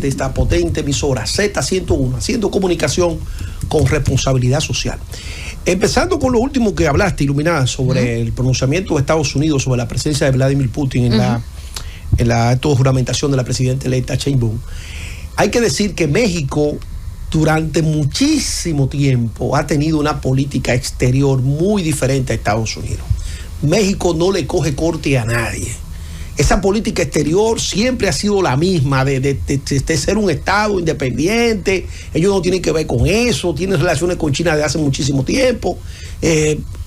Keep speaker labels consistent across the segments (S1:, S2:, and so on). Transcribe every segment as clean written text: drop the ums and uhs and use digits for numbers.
S1: de esta potente emisora Z101, haciendo comunicación con responsabilidad social. Empezando con lo último que hablaste, Iluminada, sobre el pronunciamiento de Estados Unidos sobre la presencia de Vladimir Putin en la acto de juramentación de la presidenta electa Sheinbaum. Hay que decir que México durante muchísimo tiempo ha tenido una política exterior muy diferente a Estados Unidos. México no le coge corte a nadie. Esa política exterior siempre ha sido la misma, de ser un Estado independiente. Ellos no tienen que ver con eso, tienen relaciones con China desde hace muchísimo tiempo.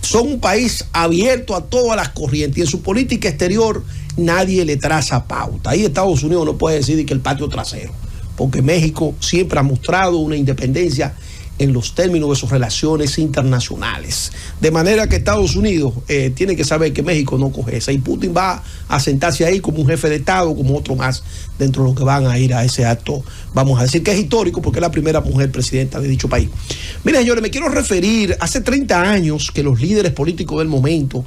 S1: Son un país abierto a todas las corrientes y en su política exterior nadie le traza pauta. Ahí Estados Unidos no puede decir que el patio trasero, porque México siempre ha mostrado una independencia en los términos de sus relaciones internacionales. De manera que Estados Unidos tiene que saber que México no coge esa, y Putin va a sentarse ahí como un jefe de Estado, como otro más dentro de los que van a ir a ese acto. Vamos a decir que es histórico porque es la primera mujer presidenta de dicho país. Miren, señores, me quiero referir, hace 30 años que los líderes políticos del momento,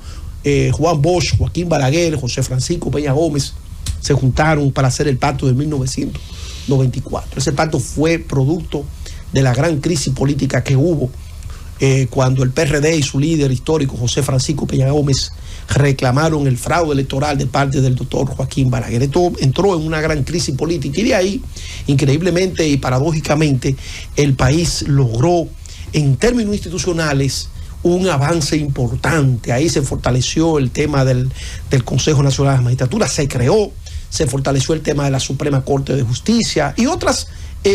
S1: Juan Bosch, Joaquín Balaguer, José Francisco Peña Gómez, se juntaron para hacer el pacto de 1994. Ese pacto fue producto de la gran crisis política que hubo cuando el PRD y su líder histórico, José Francisco Peña Gómez, reclamaron el fraude electoral de parte del doctor Joaquín Balaguer. Esto entró en una gran crisis política y de ahí, increíblemente y paradójicamente, el país logró, en términos institucionales, un avance importante. Ahí se fortaleció el tema del Consejo Nacional de la Magistratura, se fortaleció el tema de la Suprema Corte de Justicia y otras,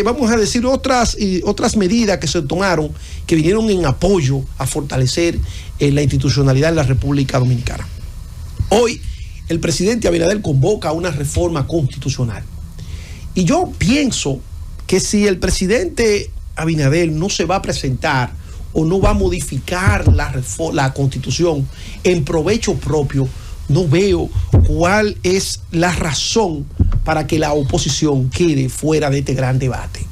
S1: vamos a decir, otras medidas que se tomaron que vinieron en apoyo a fortalecer la institucionalidad de la República Dominicana. Hoy el presidente Abinader convoca una reforma constitucional. Y yo pienso que si el presidente Abinader no se va a presentar o no va a modificar la Constitución en provecho propio, no veo cuál es la razón para que la oposición quede fuera de este gran debate.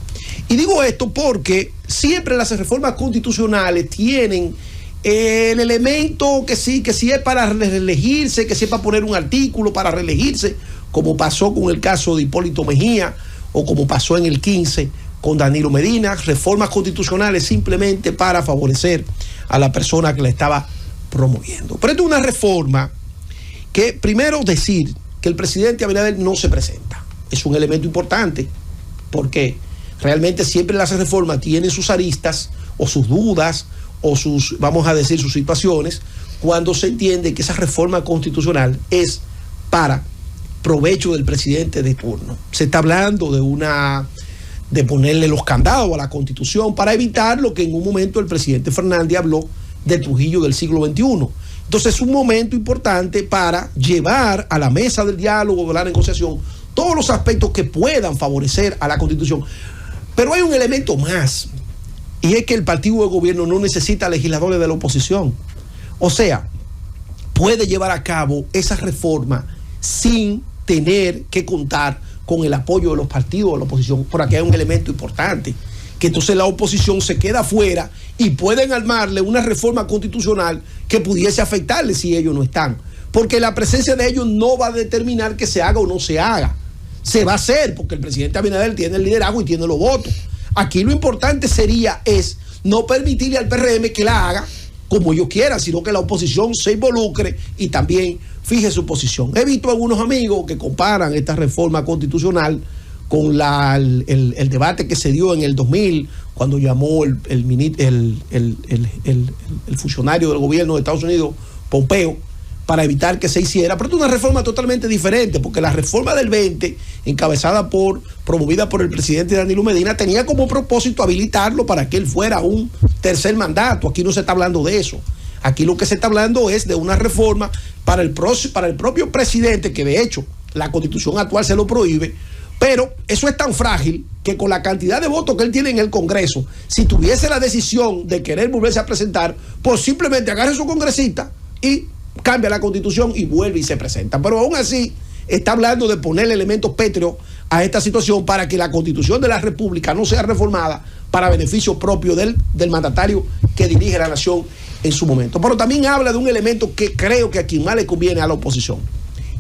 S1: Y digo esto porque siempre las reformas constitucionales tienen el elemento que si es para reelegirse, que si es para poner un artículo para reelegirse, como pasó con el caso de Hipólito Mejía o como pasó en el 15 con Danilo Medina, reformas constitucionales simplemente para favorecer a la persona que la estaba promoviendo. Pero esto es una reforma que, primero, decir que el presidente Abinader no se presenta es un elemento importante, porque realmente siempre las reformas tienen sus aristas o sus dudas o sus, vamos a decir, sus situaciones, cuando se entiende que esa reforma constitucional es para provecho del presidente de turno. Se está hablando de ponerle los candados a la Constitución para evitar lo que en un momento el presidente Fernández habló del Trujillo del siglo XXI. Entonces es un momento importante para llevar a la mesa del diálogo, de la negociación, todos los aspectos que puedan favorecer a la Constitución. Pero hay un elemento más, y es que el partido de gobierno no necesita legisladores de la oposición. O sea, puede llevar a cabo esa reforma sin tener que contar con el apoyo de los partidos de la oposición. Por aquí hay un elemento importante, que entonces la oposición se queda fuera y pueden armarle una reforma constitucional que pudiese afectarle si ellos no están. Porque la presencia de ellos no va a determinar que se haga o no se haga. Se va a hacer porque el presidente Abinader tiene el liderazgo y tiene los votos. Aquí lo importante es no permitirle al PRM que la haga como ellos quieran, sino que la oposición se involucre y también fije su posición. He visto algunos amigos que comparan esta reforma constitucional con el debate que se dio en el 2000, cuando llamó el funcionario del gobierno de Estados Unidos, Pompeo, para evitar que se hiciera. Pero es una reforma totalmente diferente, porque la reforma del 20, promovida por el presidente Danilo Medina, tenía como propósito habilitarlo para que él fuera un tercer mandato. Aquí no se está hablando de eso. Aquí lo que se está hablando es de una reforma para el propio presidente, que de hecho la Constitución actual se lo prohíbe. Pero eso es tan frágil que con la cantidad de votos que él tiene en el Congreso, si tuviese la decisión de querer volverse a presentar, pues simplemente agarre a su congresista y cambia la Constitución y vuelve y se presenta. Pero aún así está hablando de ponerle elementos pétreos a esta situación para que la Constitución de la República no sea reformada para beneficio propio del mandatario que dirige la nación en su momento. Pero también habla de un elemento que creo que a quien más le conviene a la oposición.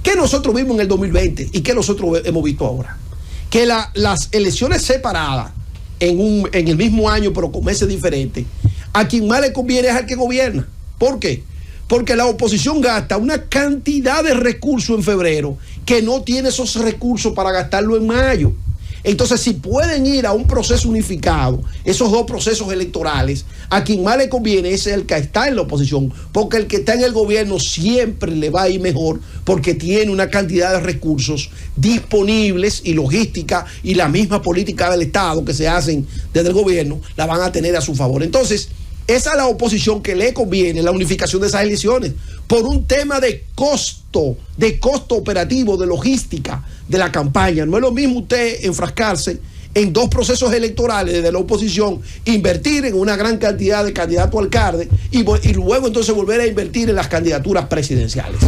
S1: ¿Qué nosotros vimos en el 2020 y qué nosotros hemos visto ahora? que las elecciones separadas en el mismo año, pero con meses diferentes, a quien más le conviene es al que gobierna. ¿Por qué? Porque la oposición gasta una cantidad de recursos en febrero que no tiene esos recursos para gastarlo en mayo. Entonces, si pueden ir a un proceso unificado, esos dos procesos electorales, a quien más le conviene es el que está en la oposición, porque el que está en el gobierno siempre le va a ir mejor, porque tiene una cantidad de recursos disponibles y logística y la misma política del Estado que se hacen desde el gobierno, la van a tener a su favor. Entonces, esa es la oposición que le conviene la unificación de esas elecciones por un tema de costo operativo, de logística de la campaña. No es lo mismo usted enfrascarse en dos procesos electorales desde la oposición, invertir en una gran cantidad de candidatos a alcalde y luego entonces volver a invertir en las candidaturas presidenciales.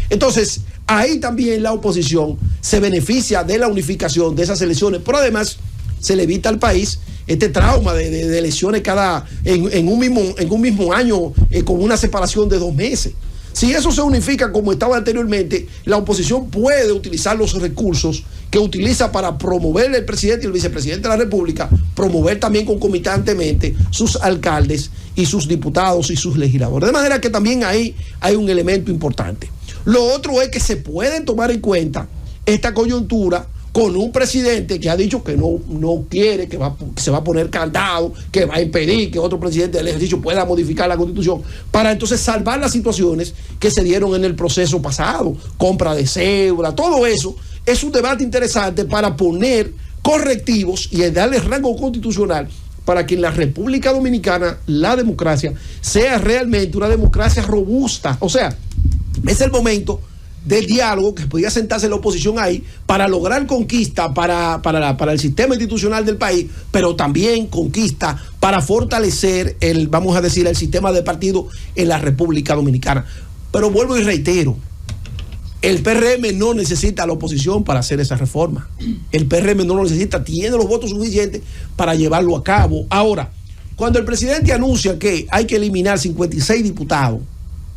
S1: Entonces, ahí también la oposición se beneficia de la unificación de esas elecciones, pero además se le evita al país este trauma de elecciones en un mismo año con una separación de 2 meses. Si eso se unifica como estaba anteriormente, la oposición puede utilizar los recursos que utiliza para promover el presidente y el vicepresidente de la República, promover también concomitantemente sus alcaldes y sus diputados y sus legisladores. De manera que también ahí hay un elemento importante. Lo otro es que se pueden tomar en cuenta esta coyuntura con un presidente que ha dicho que no quiere, que se va a poner candado, que va a impedir que otro presidente del ejercicio pueda modificar la Constitución, para entonces salvar las situaciones que se dieron en el proceso pasado, compra de cédula, todo eso es un debate interesante para poner correctivos y darle rango constitucional para que en la República Dominicana la democracia sea realmente una democracia robusta. O sea, es el momento del diálogo que podía sentarse la oposición ahí para lograr conquista para el sistema institucional del país, pero también conquista para fortalecer el sistema de partido en la República Dominicana. Pero vuelvo y reitero, el PRM no necesita a la oposición para hacer esa reforma. El PRM no lo necesita, tiene los votos suficientes para llevarlo a cabo. Ahora, cuando el presidente anuncia que hay que eliminar 56 diputados,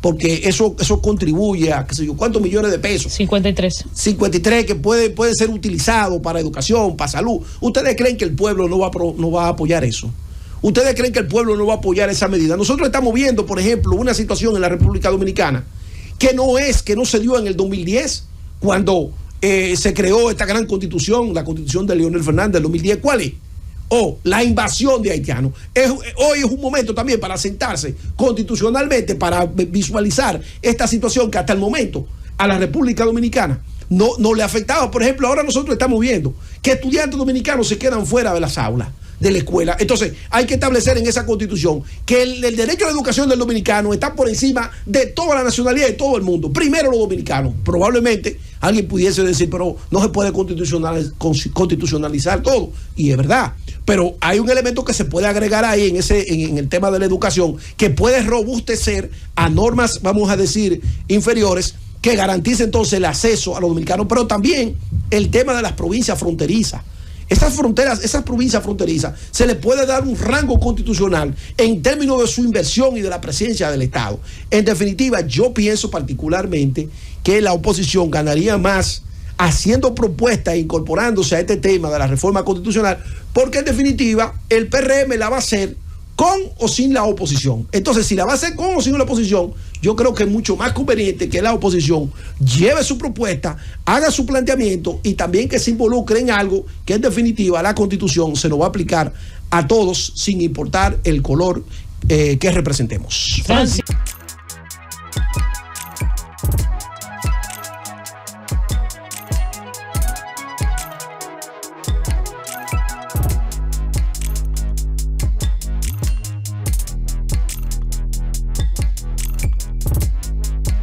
S1: porque eso contribuye a, qué sé yo, ¿cuántos millones de pesos? 53 que pueden ser utilizados para educación, para salud. ¿Ustedes creen que el pueblo no va a apoyar eso? ¿Ustedes creen que el pueblo no va a apoyar esa medida? Nosotros estamos viendo, por ejemplo, una situación en la República Dominicana que no se dio en el 2010, cuando se creó esta gran constitución, la constitución de Leonel Fernández del 2010. ¿Cuál es? La invasión de haitianos. Hoy es un momento también para sentarse constitucionalmente, para visualizar esta situación que hasta el momento a la República Dominicana no le afectaba. Por ejemplo, ahora nosotros estamos viendo que estudiantes dominicanos se quedan fuera de las aulas de la escuela. Entonces hay que establecer en esa constitución que el derecho a la educación del dominicano está por encima de toda la nacionalidad de todo el mundo. Primero los dominicanos. Probablemente alguien pudiese decir, pero no se puede constitucionalizar todo, y es verdad, pero hay un elemento que se puede agregar ahí en el tema de la educación que puede robustecer a normas, vamos a decir, inferiores, que garantice entonces el acceso a los dominicanos, pero también el tema de las provincias fronterizas. Esas provincias fronterizas, se le puede dar un rango constitucional en términos de su inversión y de la presencia del Estado. En definitiva, yo pienso particularmente que la oposición ganaría más haciendo propuestas e incorporándose a este tema de la reforma constitucional, porque en definitiva el PRM la va a hacer con o sin la oposición. Entonces, si la va a hacer con o sin la oposición, yo creo que es mucho más conveniente que la oposición lleve su propuesta, haga su planteamiento y también que se involucre en algo que en definitiva la Constitución se nos va a aplicar a todos sin importar el color que representemos. Francis.